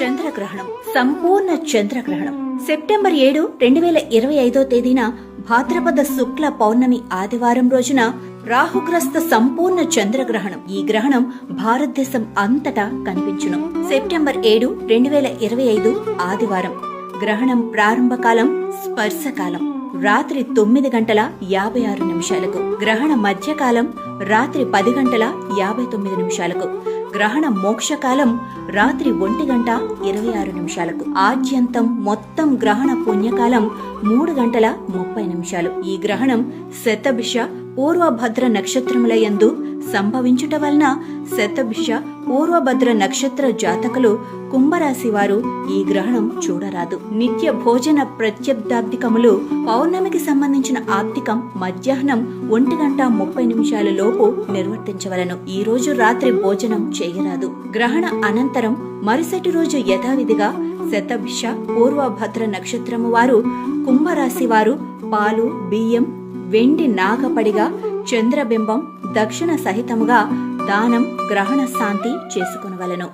చంద్రగ్రహణం, సంపూర్ణ చంద్రగ్రహణం సెప్టెంబర్ 7, 2025 తేదీన భాద్రపద శుక్ల పౌర్ణమి ఆదివారం రోజున రాహుగ్రస్త సంపూర్ణ చంద్రగ్రహణం. ఈ గ్రహణం భారతదేశం అంతటా కనిపించును. సెప్టెంబర్ 7, 2025 ఆదివారం. గ్రహణం ప్రారంభకాలం స్పర్శకాలం రాత్రి 9:56 గ్రహణ మధ్యకాలం రాత్రి 10:59 గ్రహణ మోక్షకాలం రాత్రి 1:26 ఆద్యంతం మొత్తం గ్రహణ పుణ్యకాలం 3:30 ఈ గ్రహణం శతభిష పూర్వభద్ర నక్షత్రముల యందు సంభవించుట వలన శతభిష పూర్వభద్ర నక్షత్ర జాతకులు కుంభరాశి వారు ఈ గ్రహణం చూడరాదు. నిత్య భోజన ప్రత్యబ్దాబ్దికములు పౌర్ణమికి సంబంధించిన ఆబ్దికం మధ్యాహ్నం 1:30 లోపు నిర్వర్తించవలను. ఈ రోజు రాత్రి భోజనం చేయరాదు. గ్రహణ అనంతరం మరుసటి రోజు యథావిధిగా శతభిష పూర్వభద్ర నక్షత్రము వారు కుంభరాశి వారు పాలు, బియ్యం, వెండి నాగపడిగా, చంద్రబింబం, దక్షిణ సహితముగా దానం, గ్రహణ శాంతి చేసుకొనవలెను.